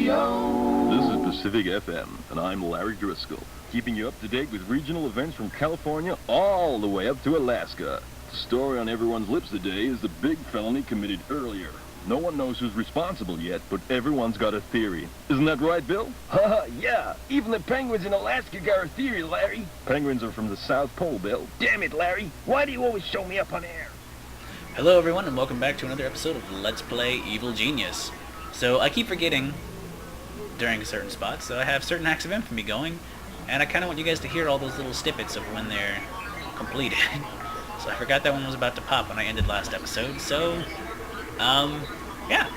Radio. This is Pacific FM, and I'm Larry Driscoll, keeping you up to date with regional events from California all the way up to Alaska. The story on everyone's lips today is the big felony committed earlier. No one knows who's responsible yet, but everyone's got a theory. Isn't that right, Bill? Yeah. Even the penguins in Alaska got a theory, Larry. Penguins are from the South Pole, Bill. Damn it, Larry. Why do you always show me up on air? Hello everyone, and welcome back to another episode of Let's Play Evil Genius. So I keep forgetting during certain spots that I have certain acts of infamy going, and I kind of want you guys to hear all those little snippets of when they're completed. So I forgot that one was about to pop when I ended last episode, so yeah,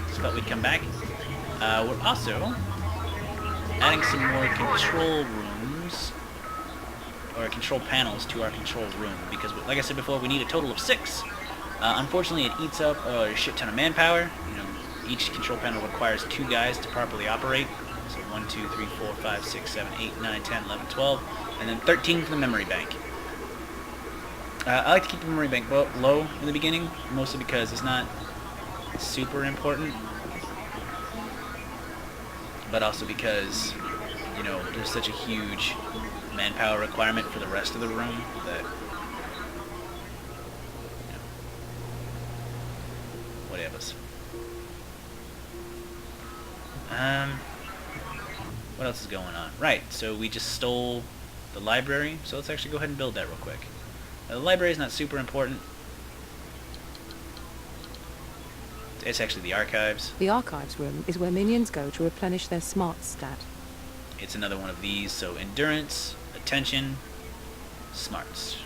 just thought we'd come back. We're also adding some more control rooms, or control panels to our control room, because like I said before, we need a total of 6. Unfortunately, it eats up a shit ton of manpower. You know, each control panel requires 2 guys to properly operate. So 1, 2, 3, 4, 5, 6, 7, 8, 9, 10, 11, 12, and then 13 for the memory bank. I like to keep the memory bank low in the beginning, mostly because it's not super important, but also because, you know, there's such a huge manpower requirement for the rest of the room that, you know, whatever. What else is going on? Right, so we just stole the library, so let's actually go ahead and build that real quick. The library is not super important. It's actually the archives. The archives room is where minions go to replenish their smarts stat. It's another one of these, so endurance, attention, smarts.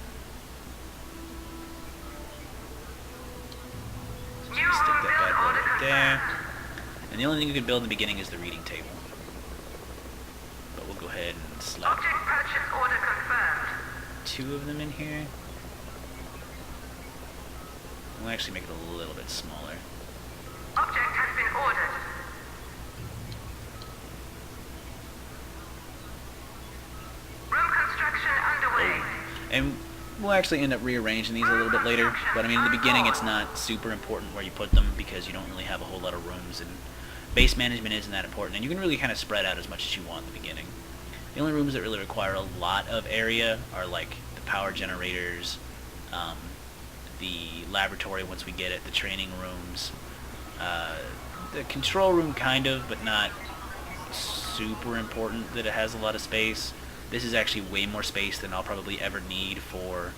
So just stick that bad boy right there. And the only thing you can build in the beginning is the reading table. But we'll go ahead and slap Object purchase order confirmed. 2 of them in here. We'll actually make it a little bit smaller. Object has been ordered. Room construction underway. And we'll actually end up rearranging these a little bit later. But I mean, in the beginning, it's not super important where you put them because you don't really have a whole lot of rooms, and base management isn't that important. And you can really kind of spread out as much as you want in the beginning. The only rooms that really require a lot of area are like the power generators, the laboratory once we get it, the training rooms, the control room kind of, but not super important that it has a lot of space. This is actually way more space than I'll probably ever need for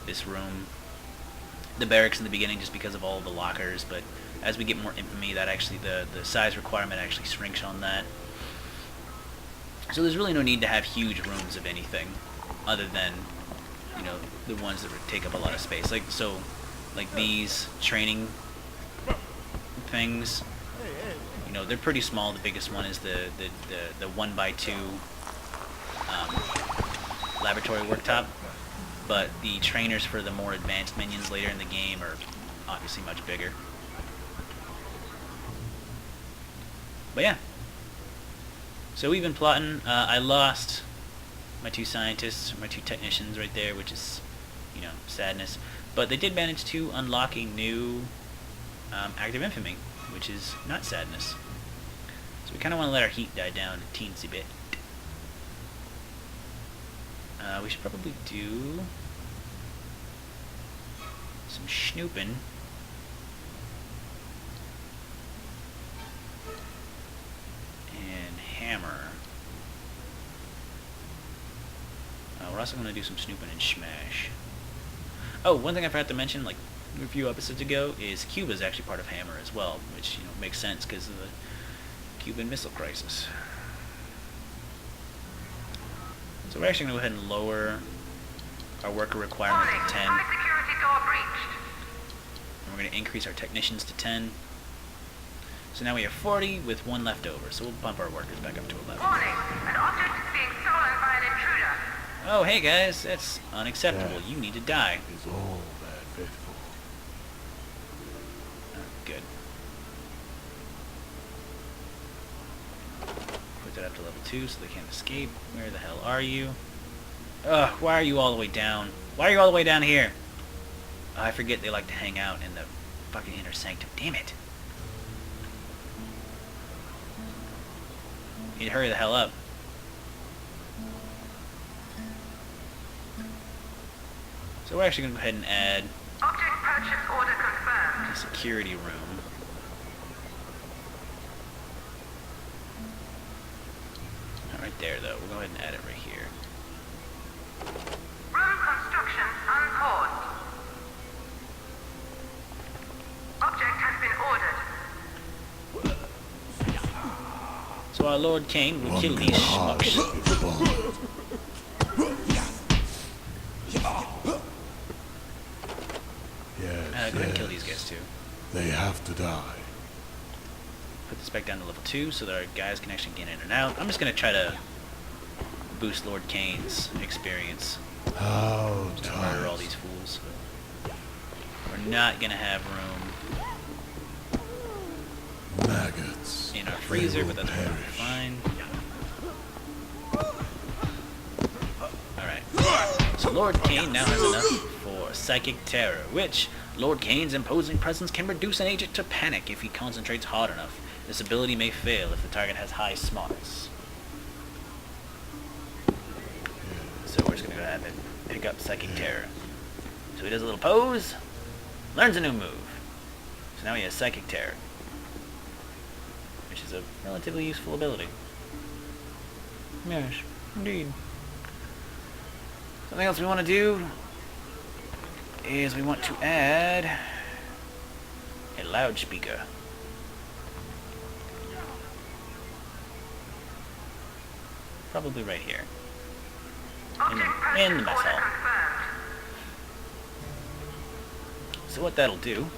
this room. The barracks in the beginning just because of all the lockers, but as we get more infamy, that actually the size requirement actually shrinks on that. So there's really no need to have huge rooms of anything other than, you know, the ones that would take up a lot of space. Like these training things, you know, they're pretty small. The biggest one is the 1x2 laboratory worktop, but the trainers for the more advanced minions later in the game are obviously much bigger. But yeah, so we've been plotting. I lost my 2 scientists, my 2 technicians right there, which is, you know, sadness. But they did manage to unlock a new active infamy, which is not sadness. So we kind of want to let our heat die down a teensy bit. We should probably do some snooping. And hammer. We're also going to do some snooping and smash. Oh, one thing I forgot to mention, like a few episodes ago, is Cuba is actually part of Hammer as well, which, you know, makes sense because of the Cuban Missile Crisis. So we're actually going to go ahead and lower our worker requirement to 10. And Security door breached. we're going to increase our technicians to 10. So now we have 40 with 1 left over, so we'll bump our workers back up to 11. Warning, an object is being stolen by an intruder. Oh, hey guys, that's unacceptable. You need to die. Is all that faithful. Good. Put that up to level 2 so they can't escape. Where the hell are you? Ugh, why are you all the way down? Why are you all the way down here? Oh, I forget they like to hang out in the fucking inner sanctum. Damn it. You hurry the hell up. So we're actually going to go ahead and add Object purchase order confirmed. a security room. Not right there, though. We'll go ahead and add it right here. Room construction unpaused. Object has been ordered. So our Lord Kane will kill these schmucks. Yes, Go ahead and kill these guys, too. They have to die. Put this back down to level 2 so that our guys can actually get in and out. I'm just going to try to boost Lord Kane's experience. How Just gonna murder all tight. these fools. We're not going to have room Maggots. in our freezer, will but that's perish. fine. Alright. So Lord Kane now has enough for Psychic Terror, which Lord Kane's imposing presence can reduce an agent to panic if he concentrates hard enough. This ability may fail if the target has high smarts. So we're just going to go ahead and pick up Psychic Terror. So he does a little pose, learns a new move. So now he has Psychic Terror, which is a relatively useful ability. Yes, indeed. Something else we want to do is we want to add a loudspeaker. Probably right here. Object In the purchase mess order hall. confirmed. So what that'll do,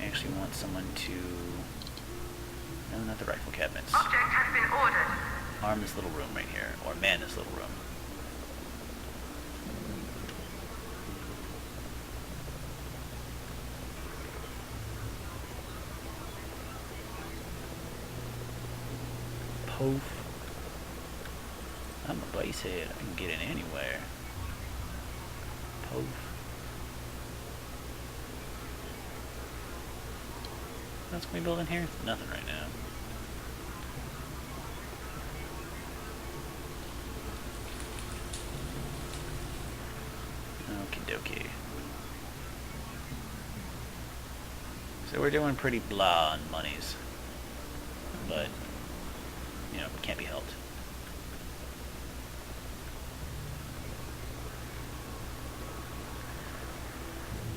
I actually want someone to, no, not the rifle cabinets, Object has been ordered. arm this little room right here, or man this little room. Poof. I'm a base head. I can get in anywhere. Poof. What's we building here? Nothing right now. Okie dokie. So we're doing pretty blah on monies. But, you know, it can't be helped.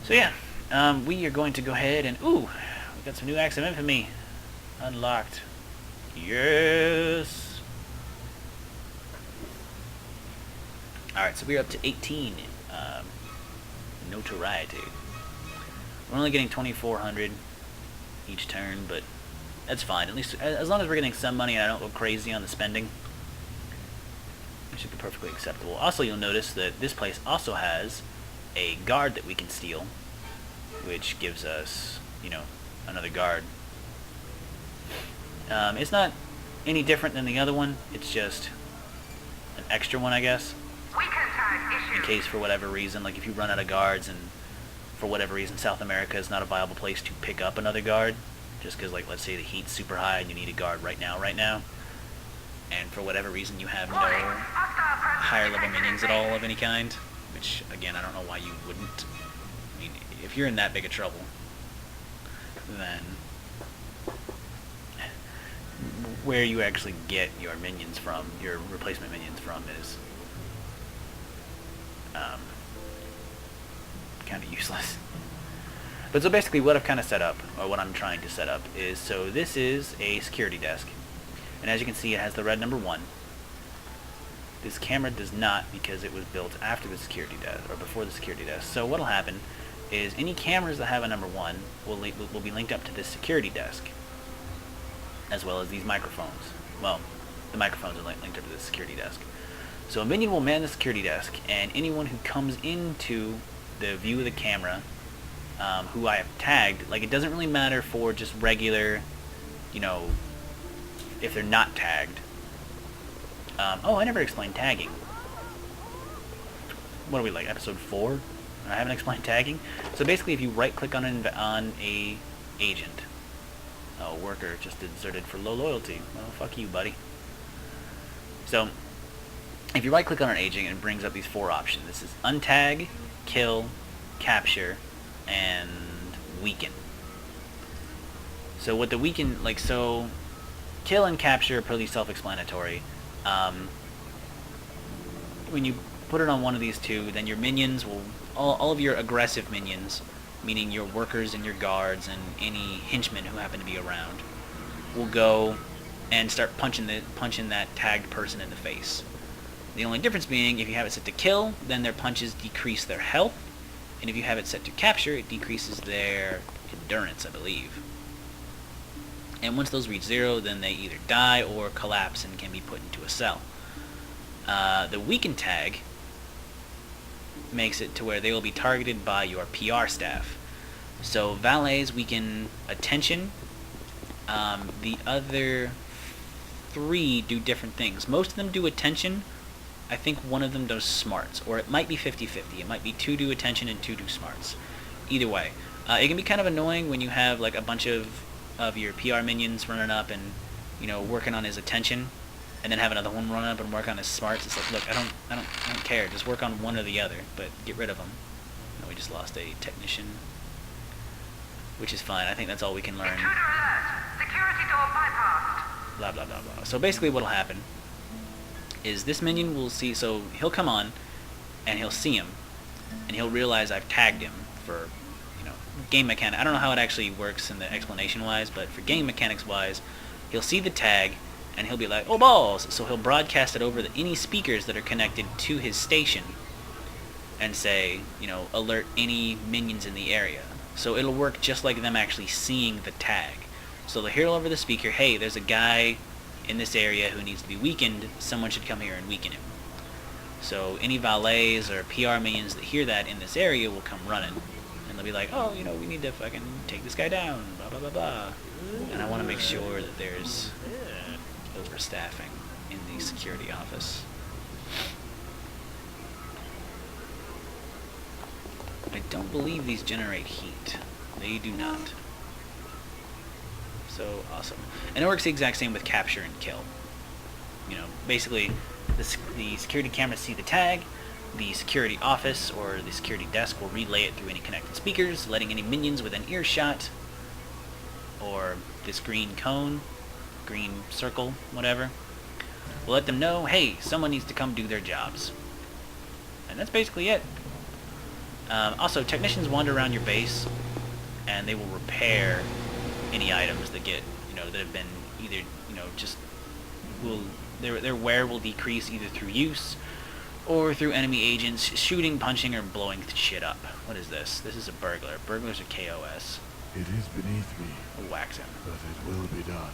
So yeah, we are going to go ahead and, ooh, we got some new acts of infamy unlocked. Yes! Alright, so we're up to 18 notoriety. We're only getting 2,400 each turn, but that's fine. At least, as long as we're getting some money and I don't go crazy on the spending, it should be perfectly acceptable. Also, you'll notice that this place also has a guard that we can steal, which gives us, you know, another guard. It's not any different than the other one. It's just an extra one, I guess. Weekend tag In issued. case for whatever reason, like if you run out of guards and for whatever reason South America is not a viable place to pick up another guard, just because, like, let's say the heat's super high and you need a guard right now, and for whatever reason you have no Warning. Hostile presence higher level detected minions in at all base. of any kind, which again I don't know why you wouldn't. I mean, if you're in that big of trouble, then where you actually get your minions from, your replacement minions from, is kind of useless. But so basically what I've kind of set up, or what I'm trying to set up, is, so this is a security desk. And as you can see, it has the red number 1. This camera does not, because it was built after the security desk, or before the security desk. So what'll happen is any cameras that have a number 1 will be linked up to this security desk, as well as these microphones. Well, the microphones are linked up to this security desk. So a minion will man the security desk, and anyone who comes into the view of the camera, who I have tagged, like, it doesn't really matter for just regular, you know, if they're not tagged. Oh, I never explained tagging. What are we, like, episode 4? I haven't explained tagging. So basically, if you right-click on a agent, Oh, worker just deserted for low loyalty. Well, fuck you, buddy. So, if you right-click on an agent, it brings up these 4 options. This is untag, kill, capture, and weaken. So what the weaken, like, so kill and capture are pretty self-explanatory. When you put it on one of these 2, then your minions will, all of your aggressive minions, meaning your workers and your guards and any henchmen who happen to be around, will go and start punching that tagged person in the face. The only difference being, if you have it set to kill, then their punches decrease their health, and if you have it set to capture, it decreases their endurance, I believe. And once those reach 0, then they either die or collapse and can be put into a cell. The weaken tag makes it to where they will be targeted by your PR staff. So valets weaken attention. The other 3 do different things. Most of them do attention. I think one of them does smarts, or it might be 50-50. It might be 2 do attention and 2 do smarts. Either way, it can be kind of annoying when you have like a bunch of your PR minions running up and, you know, working on his attention, and then have another one run up and work on his smarts. It's like, look, I don't care. Just work on one or the other, but get rid of them. No, we just lost a technician, which is fine. I think that's all we can learn. Intruder alert. Security door bypassed. Blah blah blah blah. So basically, what'll happen is this minion will see. So he'll come on, and he'll see him, and he'll realize I've tagged him for, you know, game mechanic. I don't know how it actually works in the explanation wise, but for game mechanics wise, he'll see the tag, and he'll be like, oh balls! So he'll broadcast it over any speakers that are connected to his station, and say, you know, alert any minions in the area. So it'll work just like them actually seeing the tag. So they'll hear over the speaker, hey, there's a guy in this area who needs to be weakened. Someone should come here and weaken him. So any valets or PR minions that hear that in this area will come running. And they'll be like, oh, you know, we need to fucking take this guy down, blah, blah, blah, blah. And I want to make sure that there's overstaffing in the security office. I don't believe these generate heat. They do not. So awesome. And it works the exact same with capture and kill. You know, basically, the security cameras see the tag, the security office or the security desk will relay it through any connected speakers, letting any minions within earshot, or this green cone, green circle, whatever, will let them know, hey, someone needs to come do their jobs. And that's basically it. Also, technicians wander around your base, and they will repair any items that get, you know, that have been either, you know, just will their wear will decrease either through use or through enemy agents shooting, punching, or blowing shit up. What is this? This is a burglar. Burglars are KOS. It is beneath me, We'll wax him. but it will be done.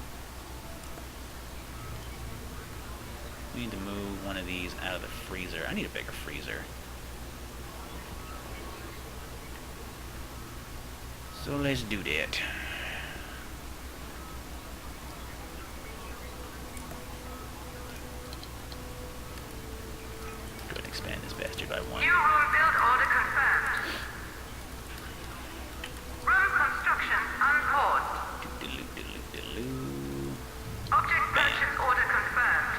We need to move one of these out of the freezer. I need a bigger freezer. So let's do that. Go ahead and expand this bastard by 1. New room build order confirmed. Room construction unpaused. Object purchase order confirmed.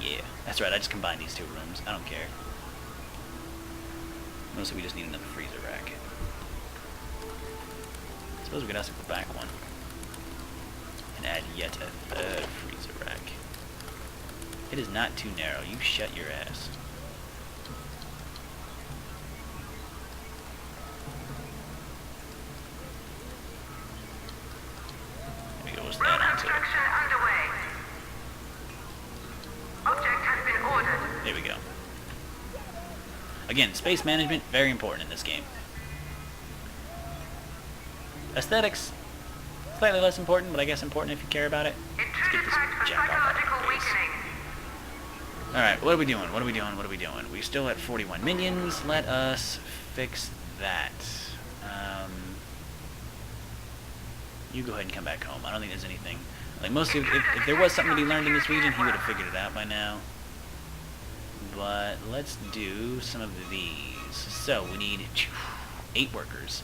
Yeah, that's right. I just combined these 2 rooms. I don't care. Mostly we just need another freezer rack. I suppose we could also go back 1 and add yet a 3rd freezer rack. It is not too narrow. You shut your ass. There we go. What's Room that onto it? construction underway. Object has been ordered. There we go. Again, space management, very important in this game. Aesthetics, slightly less important, but I guess important if you care about it. Let's get Intruder this tagged for jack off out of psychological our base. weakening. Alright, what are we doing? What are we doing? What are we doing? We're still at 41 minions. Let us fix that. You go ahead and come back home. I don't think there's anything. Like, mostly, if there was something to be learned in this region, he would have figured it out by now. But let's do some of these. So, we need 8 workers.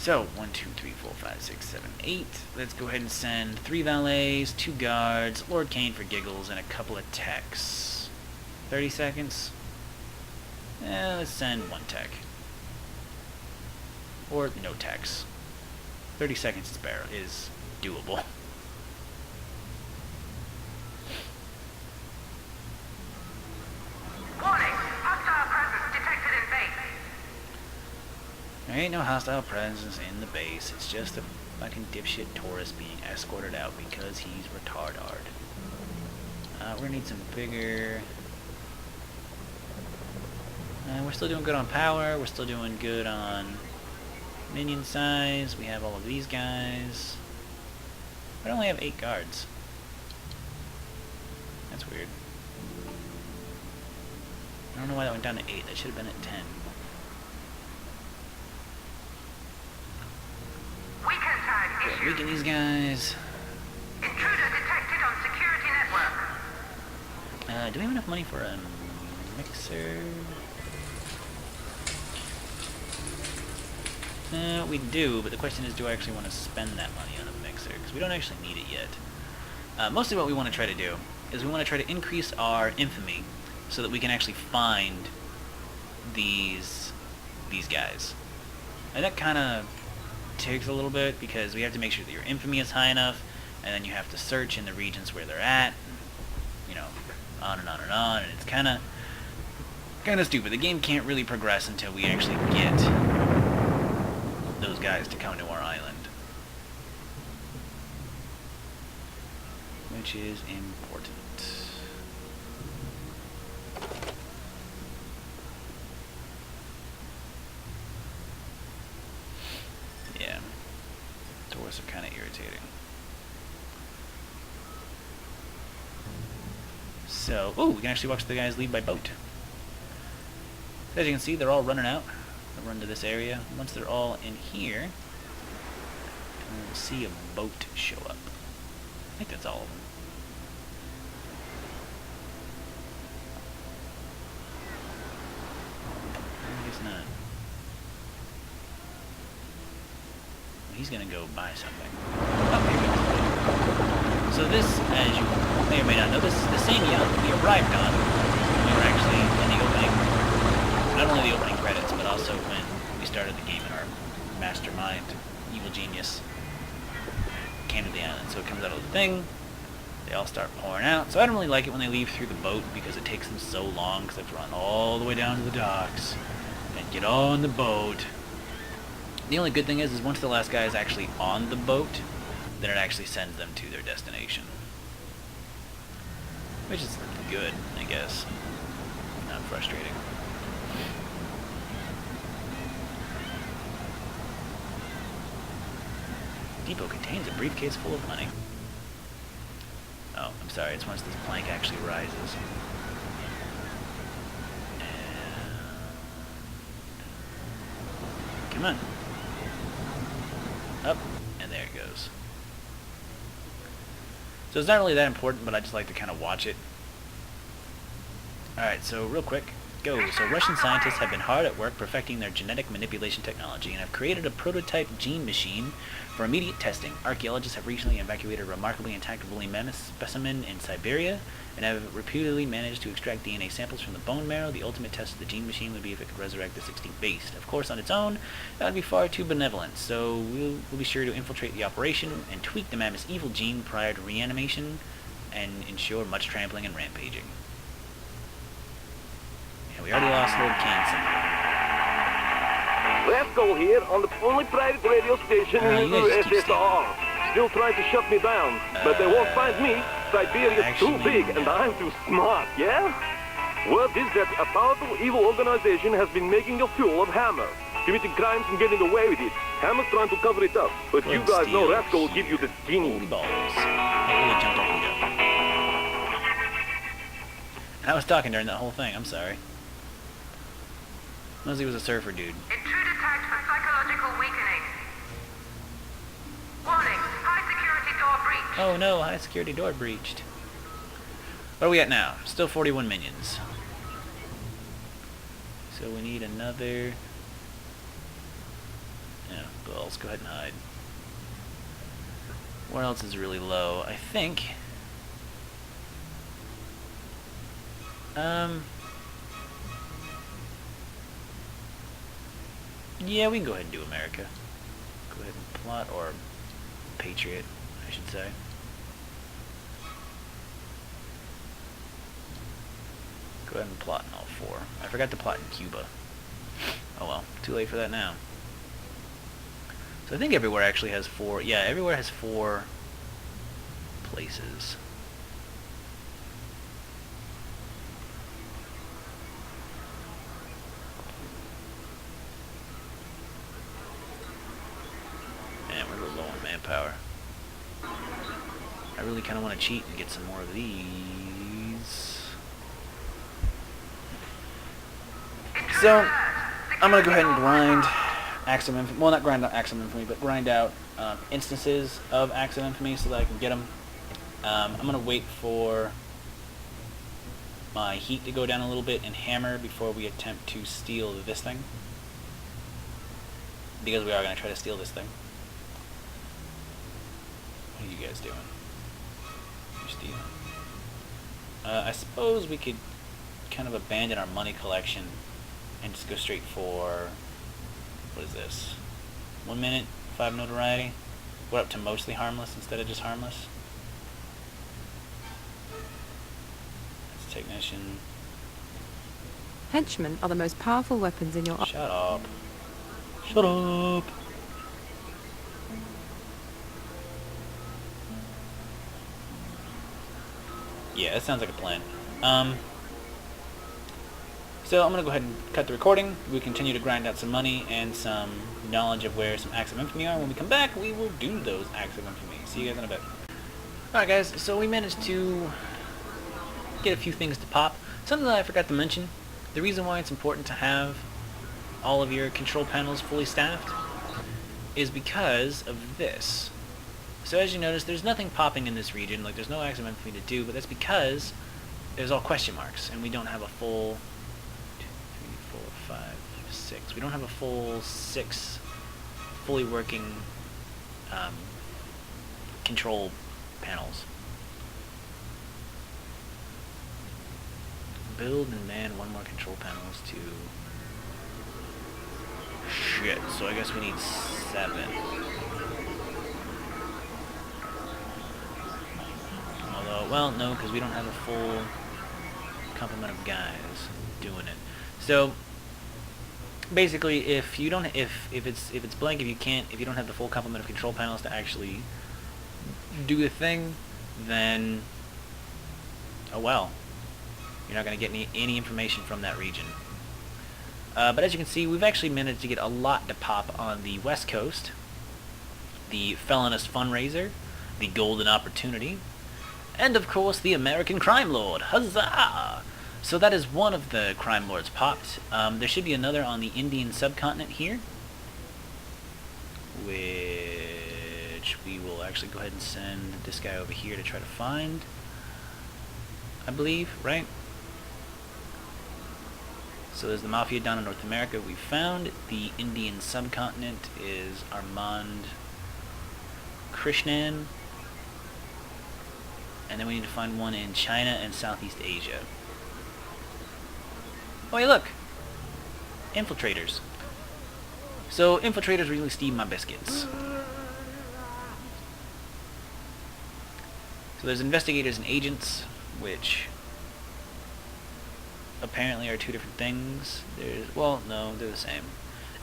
So, 1, 2, 3, 4, 5, 6, 7, 8. Let's go ahead and send 3 valets, 2 guards, Lord Kane for giggles, and a couple of techs. 30 seconds? Let's send 1 tech. Or no techs. 30 seconds is doable. Warning, hostile presence detected in base. There ain't no hostile presence in the base. It's just a fucking dipshit tourist being escorted out because he's retarded. We're gonna need some bigger... we're still doing good on power. We're still doing good on minion size. We have all of these guys. I only have 8 guards. That's weird. I don't know why that went down to 8. That should have been at 10. Weaken tag Okay, issued. weaken these guys. Intruder detected on security network. Do we have enough money for a mixer? We do, but the question is, do I actually want to spend that money on a mixer? Because we don't actually need it yet. Mostly what we want to try to do is we want to try to increase our infamy so that we can actually find these guys. And that kind of takes a little bit because we have to make sure that your infamy is high enough, and then you have to search in the regions where they're at, and, you know, on and on and on, and it's kind of stupid. The game can't really progress until we actually get those guys to come to our island, which is important. Yeah, tourists are kind of irritating. So, oh, we can actually watch the guys leave by boat. As you can see, they're all running out. They'll run to this area. Once they're all in here, we'll see a boat show up. I think that's all of them. I guess not. He's gonna go buy something. Oh, here we go. So this, as you may or may not know, this is the same yacht we arrived on. We were actually in the opening, not only the opening credits, but also when we started the game and our mastermind, evil genius, came to the island. So it comes out of the thing, they all start pouring out. So I don't really like it when they leave through the boat because it takes them so long because they have to run all the way down to the docks and get on the boat. The only good thing is once the last guy is actually on the boat, then it actually sends them to their destination. Which is good, I guess. Not frustrating. Depot contains a briefcase full of money. Oh, I'm sorry, it's once this plank actually rises. Come on. Up, and there it goes. So it's not really that important, but I just like to kind of watch it. Alright, so real quick, go. So Russian scientists have been hard at work perfecting their genetic manipulation technology and have created a prototype gene machine for immediate testing. Archaeologists have recently evacuated a remarkably intact woolly mammoth specimen in Siberia and have reputedly managed to extract DNA samples from the bone marrow. The ultimate test of the gene machine would be if it could resurrect this extinct beast. Of course, on its own, that would be far too benevolent, so we'll be sure to infiltrate the operation and tweak the mammoth's evil gene prior to reanimation and ensure much trampling and rampaging. Yeah, we already lost Lord Kane somehow. Rascal here on the only private radio station in you guys the just keep USSR. Still trying to shut me down, but they won't find me. Siberia's too actually, big and I'm too smart, yeah? Word is that a powerful evil organization has been making a fuel of Hammer, committing crimes and getting away with it. Hammer's trying to cover it up, but you guys know Rascal will give you the Holy skinny. balls. I really jumped up and go. And I was talking during that whole thing, I'm sorry. Mostly was a surfer dude. Intruder tagged for psychological weakening. Warning, high security door breach. Oh no, high security door breached. What are we at now? Still 41 minions. So we need another Yeah, but let's go ahead and hide. Where else is really low? I think... Yeah, we can go ahead and do America. Go ahead and plot, or Patriot, I should say. Go ahead and plot in all 4. I forgot to plot in Cuba. Oh well, too late for that now. So I think everywhere actually has 4. Yeah, everywhere has 4 places. Man, we're a little low on manpower. I really kind of want to cheat and get some more of these. So, I'm going to go ahead and grind Acts of Infamy. Well, not grind out Acts of Infamy, but grind out instances of Acts of Infamy so that I can get them. I'm going to wait for my heat to go down a little bit and hammer before we attempt to steal this thing. Because we are going to try to steal this thing. What are you guys doing? You're stealing. I suppose we could kind of abandon our money collection and just go straight for, what is this? 1 minute, 5 notoriety. Go up to mostly harmless instead of just harmless. That's technician. Henchmen are the most powerful weapons in your... Shut up. Shut up. Yeah, that sounds like a plan. So I'm going to go ahead and cut the recording. We continue to grind out some money and some knowledge of where some acts of infamy are. When we come back, we will do those acts of infamy. See you guys in a bit. Alright guys, so we managed to get a few things to pop. Something that I forgot to mention. The reason why it's important to have all of your control panels fully staffed is because of this. So as you notice, there's nothing popping in this region. Like, there's no acts of infamy to do, but that's because there's all question marks, and we don't have a full 2, 3, 4, 5, 6. We don't have a full 6 fully working control panels. Build and man 1 more control panels to... Shit, so I guess we need 7. Although, well, no, because we don't have a full complement of guys doing it. So basically, if you don't, if it's blank, if you don't have the full complement of control panels to actually do the thing, then oh well, you're not going to get any information from that region. But as you can see, we've actually managed to get a lot to pop on the West Coast. The Felonist Fundraiser, the Golden Opportunity, and of course the American Crime Lord. Huzzah! So that is one of the crime lords popped. There should be another on the Indian subcontinent here, which we will actually go ahead and send this guy over here to try to find, I believe, right? So there's the Mafia down in North America we found. The Indian subcontinent is Armand Krishnan. And then we need to find one in China and Southeast Asia. Oh, hey, look! Infiltrators. So, infiltrators really steam my biscuits. So there's investigators and agents, which apparently are 2 different things. There's, well, no, they're the same.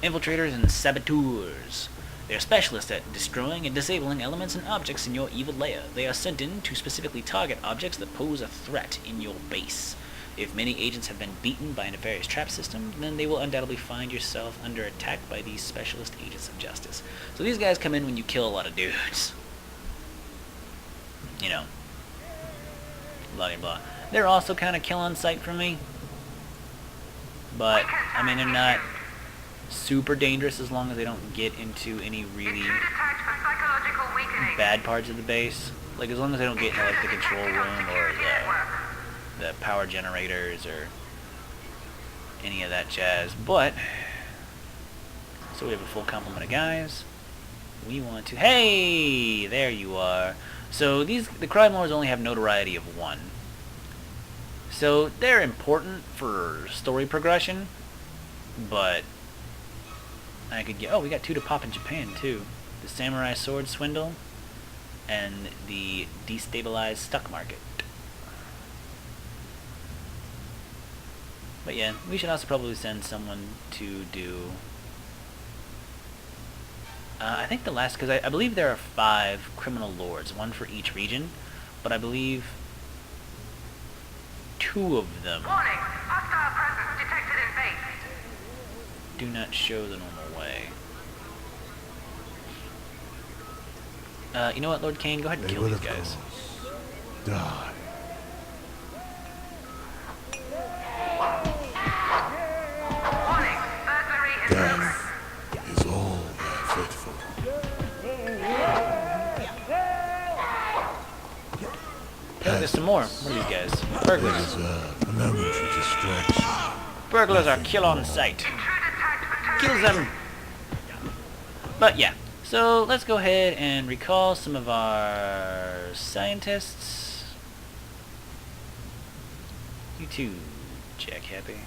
Infiltrators and saboteurs. They are specialists at destroying and disabling elements and objects in your evil lair. They are sent in to specifically target objects that pose a threat in your base. If many agents have been beaten by a nefarious trap system, then they will undoubtedly find yourself under attack by these specialist agents of justice. So these guys come in when you kill a lot of dudes. You know. Blah, blah, blah. They're also kind of kill on sight for me. But, I mean, they're not super dangerous as long as they don't get into any really bad parts of the base. Like, as long as they don't get into, like, the control room or the power generators or any of that jazz. But, So we have a full complement of guys. We want to... Hey! There you are. So the crime lords only have notoriety of 1. So they're important for story progression, but I could get... Oh, we got 2 to pop in Japan, too. The Samurai Sword Swindle and the Destabilized Stock Market. But yeah, we should also probably send someone to do... I think the last... Because I believe there are 5 criminal lords, 1 for each region, but I believe 2 of them Warning, hostile presence detected in base. do not show the normal way. You know what, Lord Kane? Go ahead and They kill will, these of guys. course, die. Warning, burglary in progress. Death is all they're fit for. Oh, there's some more. What are these guys? They Burglars. deserve a momentary distraction. Burglars are kill on sight. Intruder tagged for Kills them. But yeah, so let's go ahead and recall some of our scientists. You too, Jack Happy.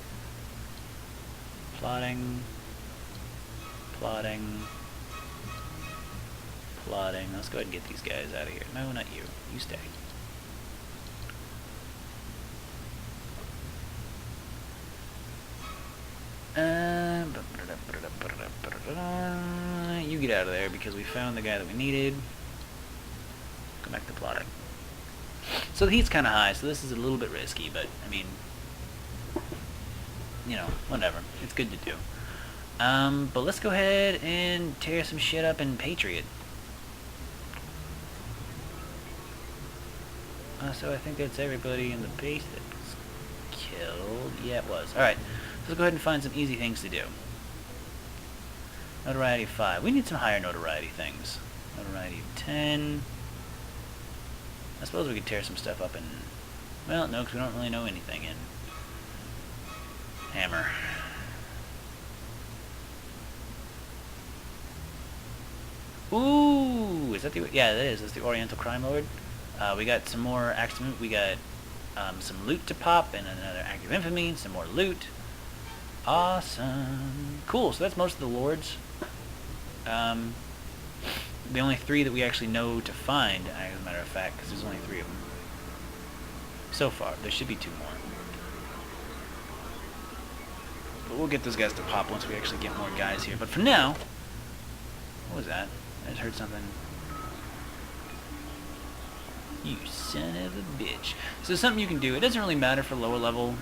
Plotting. Plotting. Plotting. Let's go ahead and get these guys out of here. No, not you. You stay. You get out of there because we found the guy that we needed. Go back to plotting. So the heat's kind of high, so this is a little bit risky, but I mean, you know, whatever. It's good to do. But let's go ahead and tear some shit up in Patriot. So I think that's everybody in the base that was killed. Yeah, it was. Alright, so let's go ahead and find some easy things to do. Notoriety 5. We need some higher notoriety things. Notoriety 10. I suppose we could tear some stuff up in... Well, no, because we don't really know anything in... Hammer. Ooh! Is that the... Yeah, that is. That's the Oriental Crime Lord. We got some more accident. We got some loot to pop and another active infamy and some more loot. Awesome. Cool, so that's most of the lords. The only 3 that we actually know to find, as a matter of fact, because there's only 3 of them. So far. There should be 2 more. But we'll get those guys to pop once we actually get more guys here. But for now... What was that? I just heard something... You son of a bitch. So something you can do. It doesn't really matter for lower level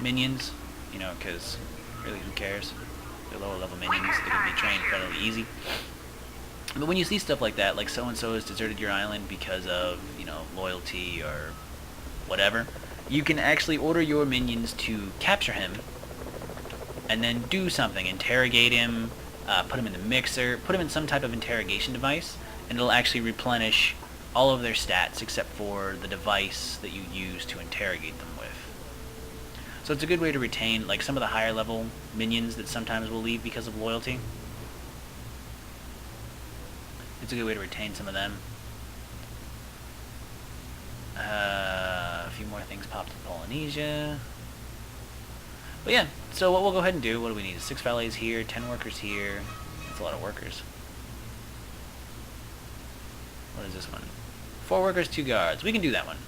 minions, you know, because really who cares? They're lower level minions. They're going to be trained fairly easy. But when you see stuff like that, like so-and-so has deserted your island because of, you know, loyalty or whatever, you can actually order your minions to capture him and then do something. Interrogate him, put him in the mixer, put him in some type of interrogation device, and it'll actually replenish all of their stats except for the device that you use to interrogate them with. So it's a good way to retain, like, some of the higher level minions that sometimes will leave because of loyalty. It's a good way to retain some of them. A few more things popped in Polynesia. But yeah, so what we'll go ahead and do, what do we need? 6 valets here, 10 workers here. That's a lot of workers. What is this one? 4 workers, 2 guards. We can do that one.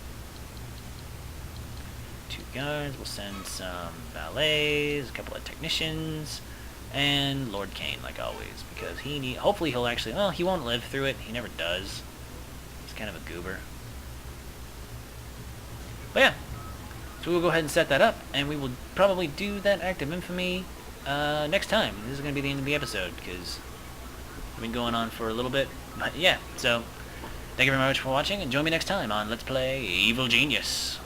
2 guards. We'll send some valets, a couple of technicians, and Lord Kane, like always, because hopefully he'll actually... Well, he won't live through it. He never does. He's kind of a goober. But yeah. So we'll go ahead and set that up, and we will probably do that act of infamy next time. This is going to be the end of the episode, because we've been going on for a little bit. But yeah, so... Thank you very much for watching, and join me next time on Let's Play Evil Genius.